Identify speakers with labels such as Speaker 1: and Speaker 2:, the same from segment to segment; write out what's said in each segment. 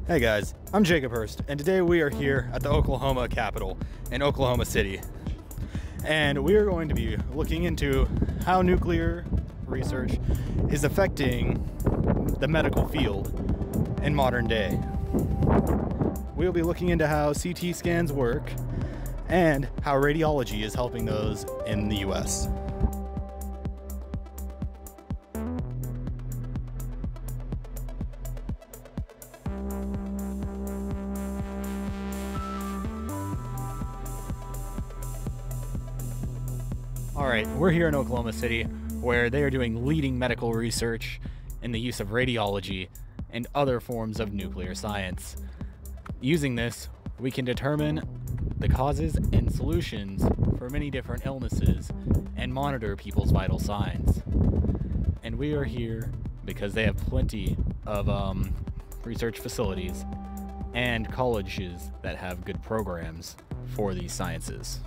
Speaker 1: Hey guys, I'm Jacob Hurst, and today we are here at the Oklahoma Capitol in Oklahoma City. And we are going to be looking into how nuclear research is affecting the medical field in modern day. We'll be looking into how CT scans work and how radiology is helping those in the US. Alright, we're here in Oklahoma City where they are doing leading medical research in the use of radiology and other forms of nuclear science. Using this, we can determine the causes and solutions for many different illnesses and monitor people's vital signs. And we are here because they have plenty of research facilities and colleges that have good programs for these sciences.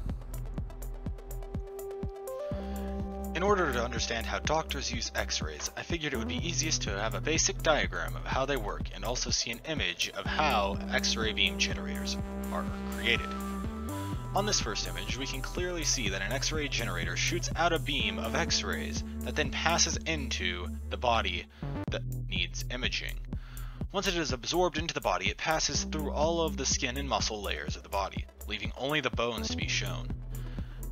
Speaker 2: In order to understand how doctors use X-rays, I figured it would be easiest to have a basic diagram of how they work and also see an image of how X-ray beam generators are created. On this first image, we can clearly see that an X-ray generator shoots out a beam of X-rays that then passes into the body that needs imaging. Once it is absorbed into the body, it passes through all of the skin and muscle layers of the body, leaving only the bones to be shown.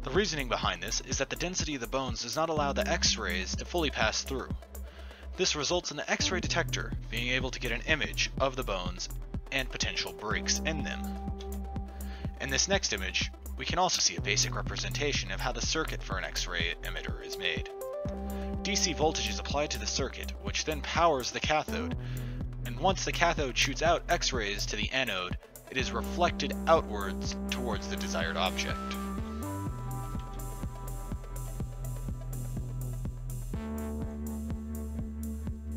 Speaker 2: The reasoning behind this is that the density of the bones does not allow the X-rays to fully pass through. This results in the X-ray detector being able to get an image of the bones and potential breaks in them. In this next image, we can also see a basic representation of how the circuit for an X-ray emitter is made. DC voltage is applied to the circuit, which then powers the cathode, and once the cathode shoots out X-rays to the anode, it is reflected outwards towards the desired object.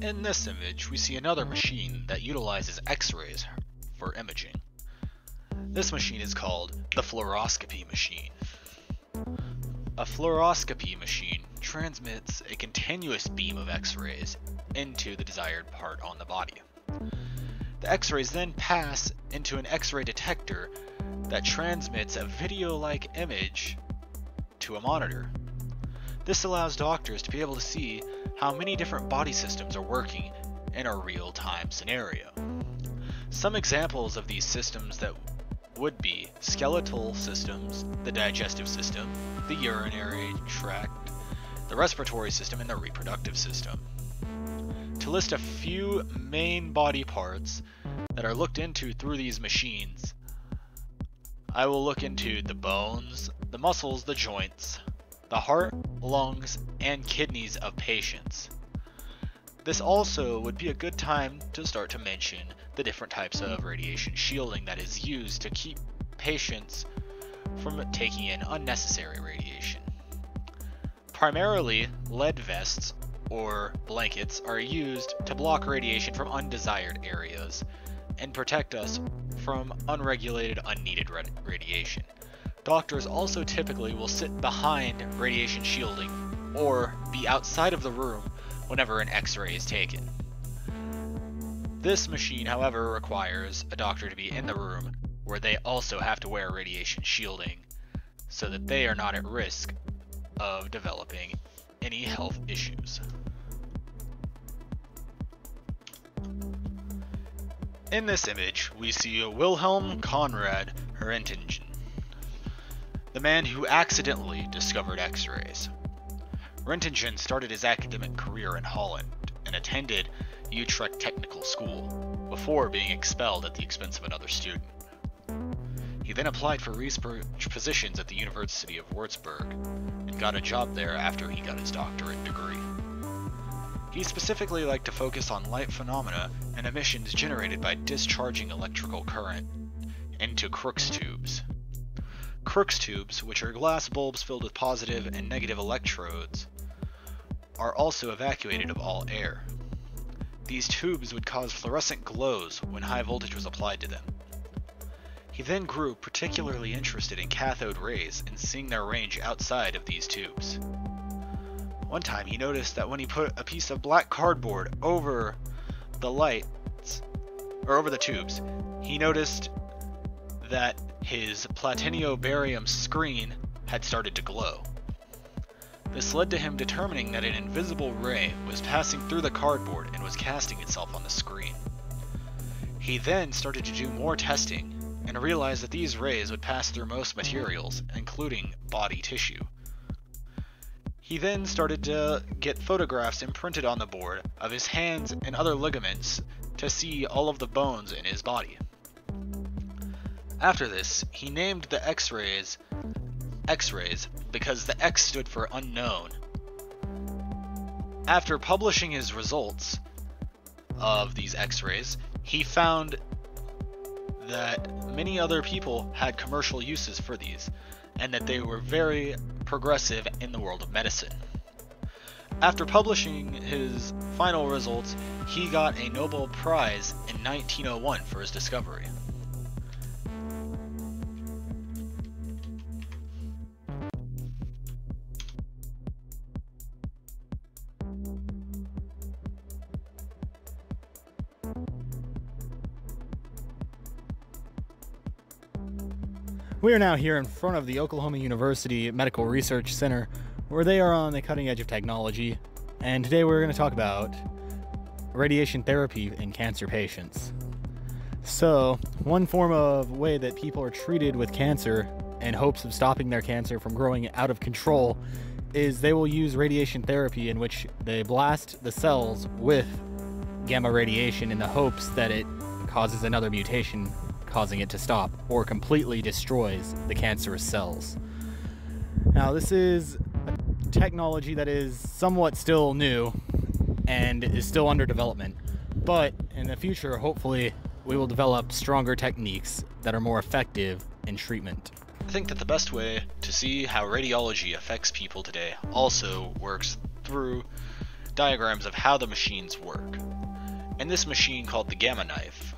Speaker 2: In this image, we see another machine that utilizes X-rays for imaging. This machine is called the fluoroscopy machine. A fluoroscopy machine transmits a continuous beam of X-rays into the desired part on the body. The X-rays then pass into an X-ray detector that transmits a video-like image to a monitor. This allows doctors to be able to see how many different body systems are working in a real-time scenario. Some examples of these systems that would be skeletal systems, the digestive system, the urinary tract, the respiratory system, and the reproductive system. To list a few main body parts that are looked into through these machines, I will look into the bones, the muscles, the joints, the heart, lungs, and kidneys of patients. This also would be a good time to start to mention the different types of radiation shielding that is used to keep patients from taking in unnecessary radiation. Primarily, lead vests or blankets are used to block radiation from undesired areas and protect us from unregulated, unneeded radiation. Doctors also typically will sit behind radiation shielding or be outside of the room whenever an X-ray is taken. This machine, however, requires a doctor to be in the room where they also have to wear radiation shielding so that they are not at risk of developing any health issues. In this image, we see Wilhelm Conrad Röntgen, the man who accidentally discovered X-rays. Röntgen started his academic career in Holland and attended Utrecht Technical School before being expelled at the expense of another student. He then applied for research positions at the University of Würzburg and got a job there after he got his doctorate degree. He specifically liked to focus on light phenomena and emissions generated by discharging electrical current into Crookes tubes. Crookes tubes, which are glass bulbs filled with positive and negative electrodes, are also evacuated of all air. These tubes would cause fluorescent glows when high voltage was applied to them. He then grew particularly interested in cathode rays and seeing their range outside of these tubes. One time he noticed that when he put a piece of black cardboard over the lights, over the tubes, he noticed that his platinobarium screen had started to glow. This led to him determining that an invisible ray was passing through the cardboard and was casting itself on the screen. He then started to do more testing and realized that these rays would pass through most materials, including body tissue. He then started to get photographs imprinted on the board of his hands and other ligaments to see all of the bones in his body. After this, he named the X-rays X-rays because the X stood for unknown. After publishing his results of these X-rays, he found that many other people had commercial uses for these, and that they were very progressive in the world of medicine. After publishing his final results, he got a Nobel Prize in 1901 for his discovery.
Speaker 1: We are now here in front of the Oklahoma University Medical Research Center, where they are on the cutting edge of technology, and today we're going to talk about radiation therapy in cancer patients. So, one form of way that people are treated with cancer in hopes of stopping their cancer from growing out of control is they will use radiation therapy, in which they blast the cells with gamma radiation in the hopes that it causes another mutation, causing it to stop, or completely destroys the cancerous cells. Now, this is a technology that is somewhat still new and is still under development, but in the future, hopefully, we will develop stronger techniques that are more effective in treatment.
Speaker 2: I think that the best way to see how radiology affects people today also works through diagrams of how the machines work. In this machine called the Gamma Knife,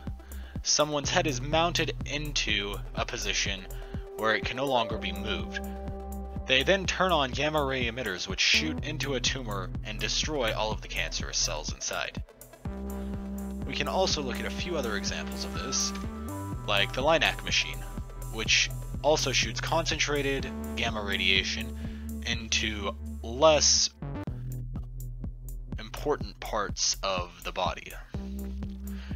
Speaker 2: someone's head is mounted into a position where it can no longer be moved. They then turn on gamma ray emitters which shoot into a tumor and destroy all of the cancerous cells inside. We can also look at a few other examples of this, like the LINAC machine, which also shoots concentrated gamma radiation into less important parts of the body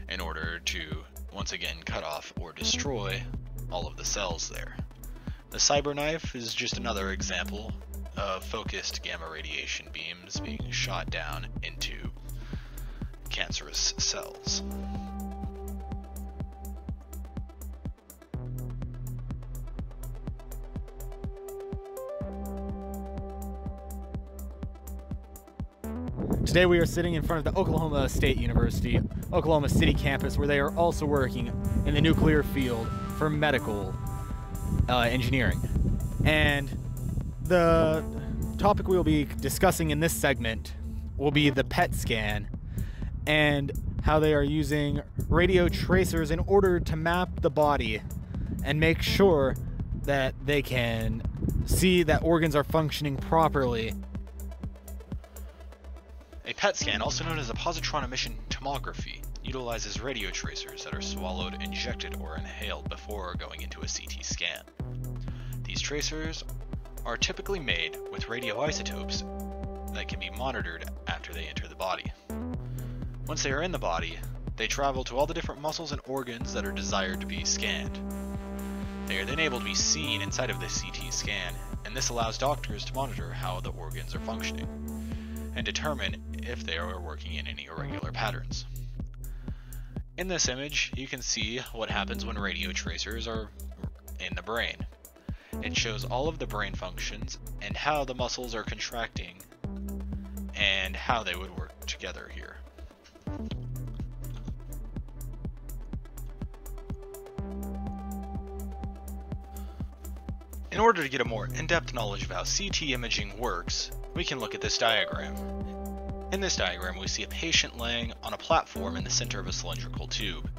Speaker 2: in order to once again cut off or destroy all of the cells there. The CyberKnife is just another example of focused gamma radiation beams being shot down into cancerous cells.
Speaker 1: Today we are sitting in front of the Oklahoma State University, Oklahoma City campus, where they are also working in the nuclear field for medical engineering. And the topic we will be discussing in this segment will be the PET scan and how they are using radio tracers in order to map the body and make sure that they can see that organs are functioning properly.
Speaker 2: A PET scan, also known as a positron emission tomography, utilizes radio tracers that are swallowed, injected, or inhaled before going into a CT scan. These tracers are typically made with radioisotopes that can be monitored after they enter the body. Once they are in the body, they travel to all the different muscles and organs that are desired to be scanned. They are then able to be seen inside of the CT scan, and this allows doctors to monitor how the organs are functioning and determine if they are working in any irregular patterns. In this image, you can see what happens when radio tracers are in the brain. It shows all of the brain functions and how the muscles are contracting and how they would work together here. In order to get a more in-depth knowledge of how CT imaging works, we can look at this diagram. In this diagram, we see a patient laying on a platform in the center of a cylindrical tube.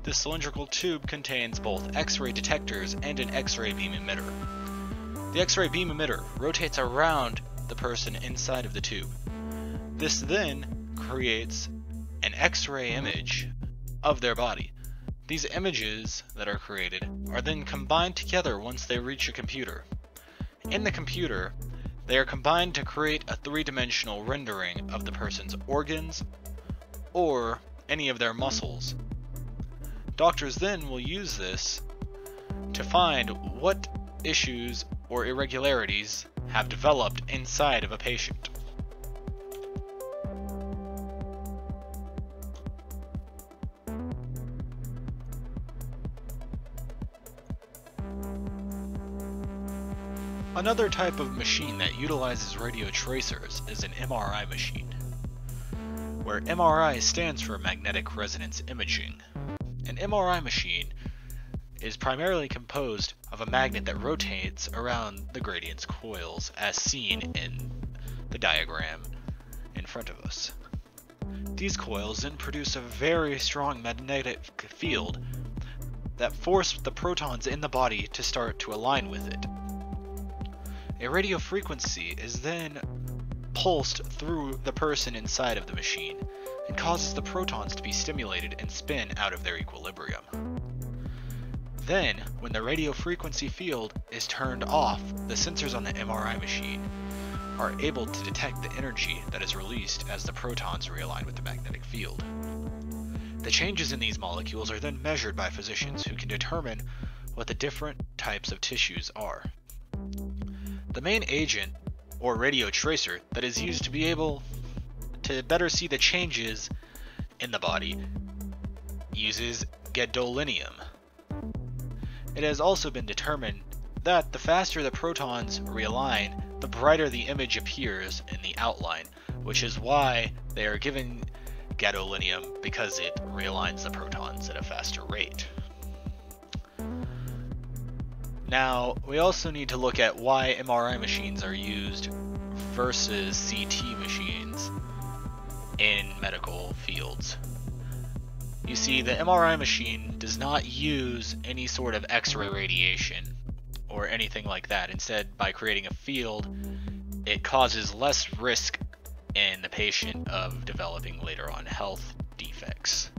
Speaker 2: This cylindrical tube contains both X-ray detectors and an X-ray beam emitter. The X-ray beam emitter rotates around the person inside of the tube. This then creates an X-ray image of their body. These images that are created are then combined together once they reach a computer. In the computer, they are combined to create a three-dimensional rendering of the person's organs or any of their muscles. Doctors then will use this to find what issues or irregularities have developed inside of a patient. Another type of machine that utilizes radio tracers is an MRI machine, where MRI stands for magnetic resonance imaging. An MRI machine is primarily composed of a magnet that rotates around the gradient's coils, as seen in the diagram in front of us. These coils then produce a very strong magnetic field that force the protons in the body to start to align with it. A radio frequency is then pulsed through the person inside of the machine and causes the protons to be stimulated and spin out of their equilibrium. Then, when the radio frequency field is turned off, the sensors on the MRI machine are able to detect the energy that is released as the protons realign with the magnetic field. The changes in these molecules are then measured by physicians who can determine what the different types of tissues are. The main agent, or radio tracer, that is used to be able to better see the changes in the body uses gadolinium. It has also been determined that the faster the protons realign, the brighter the image appears in the outline, which is why they are given gadolinium, because it realigns the protons at a faster rate. Now, we also need to look at why MRI machines are used versus CT machines in medical fields. You see, the MRI machine does not use any sort of X-ray radiation or anything like that. Instead, by creating a field, it causes less risk in the patient of developing later on health defects,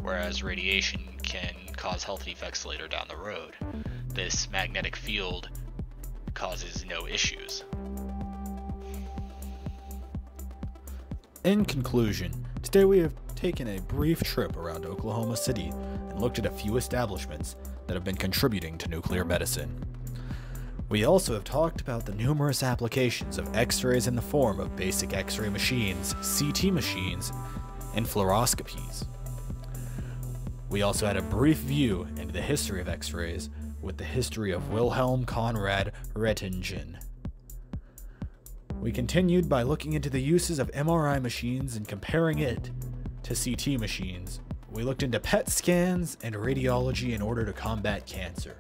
Speaker 2: whereas radiation can cause health defects later down the road. This magnetic field causes no issues.
Speaker 1: In conclusion, today we have taken a brief trip around Oklahoma City and looked at a few establishments that have been contributing to nuclear medicine. We also have talked about the numerous applications of X-rays in the form of basic X-ray machines, CT machines, and fluoroscopies. We also had a brief view into the history of X-rays with the history of Wilhelm Conrad Röntgen. We continued by looking into the uses of MRI machines and comparing it to CT machines. We looked into PET scans and radiology in order to combat cancer.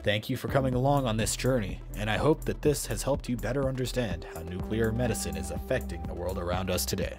Speaker 1: Thank you for coming along on this journey, and I hope that this has helped you better understand how nuclear medicine is affecting the world around us today.